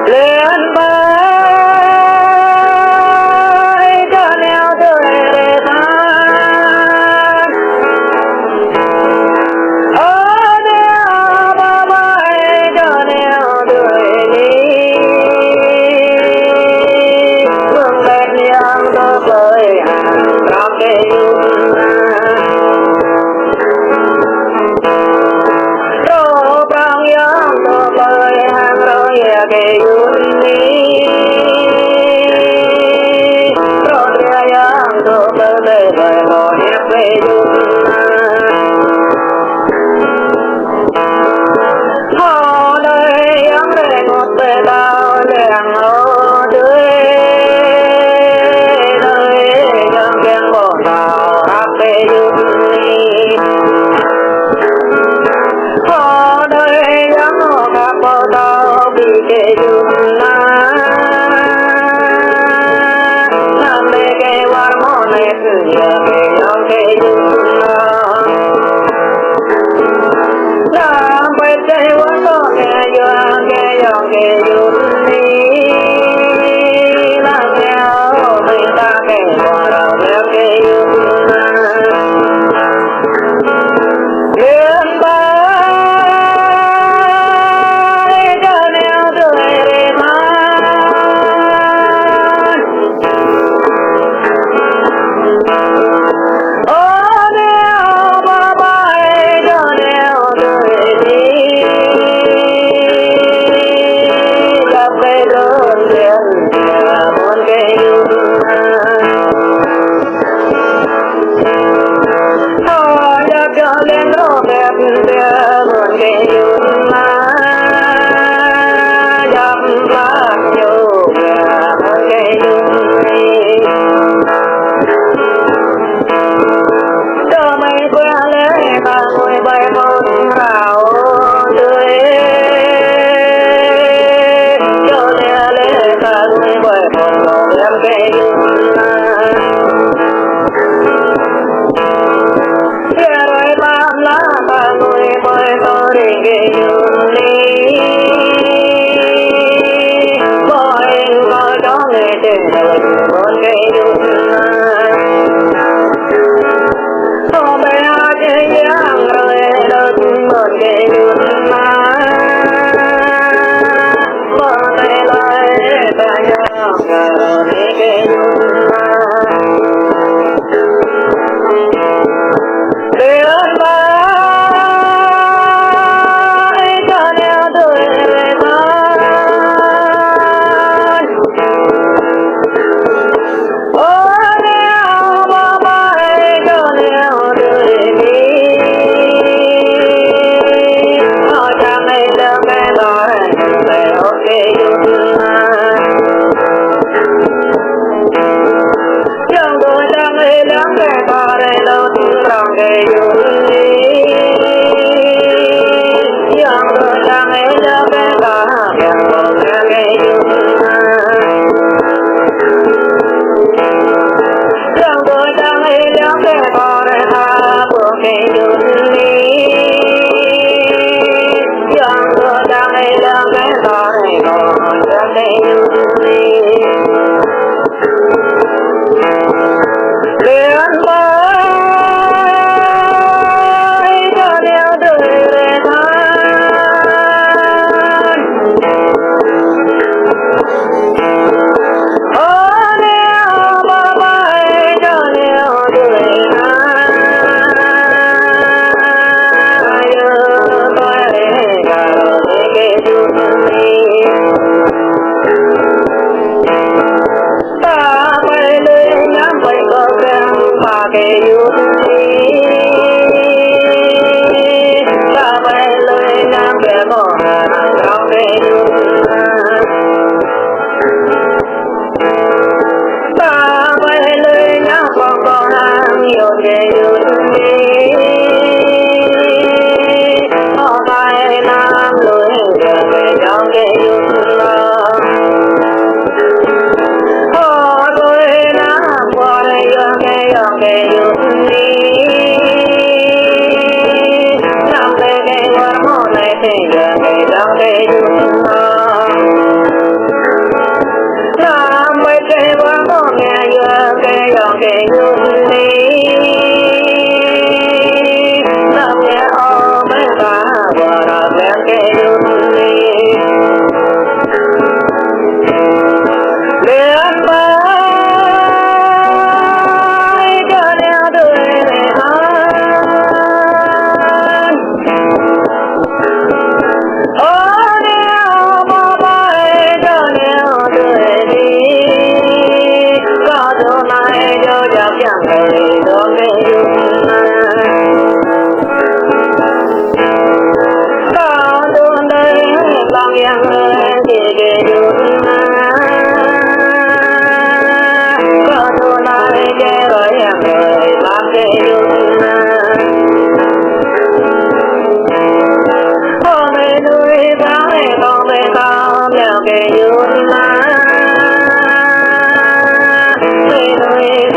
lên bay cho neo tươi than ở neo ba bay cho neo tươi đi phương bên yang tôi bơi hàng trong cây cái yun đi rồi yang tôi bơi bơi rồi nhấp về yun họ đây yang đây ngọt về bao làng ở dưới nơi yang keng bỏ vào hát về yun đi họ đây yang họ gặp bao đau bị cái yun na nam để cái war mo này cứ nhớ cái yang cái yun na nam bây giờ war mo cái yang cái yun đi nam nhau mình ta cái war đầu cái yun lên bay cây hoa nó nghe vừa cây dòng cây dùn đi làm nghe ô mấy ta vừa đọc lên cây dùn đi liên bái cho neo đuôi Hãy subscribe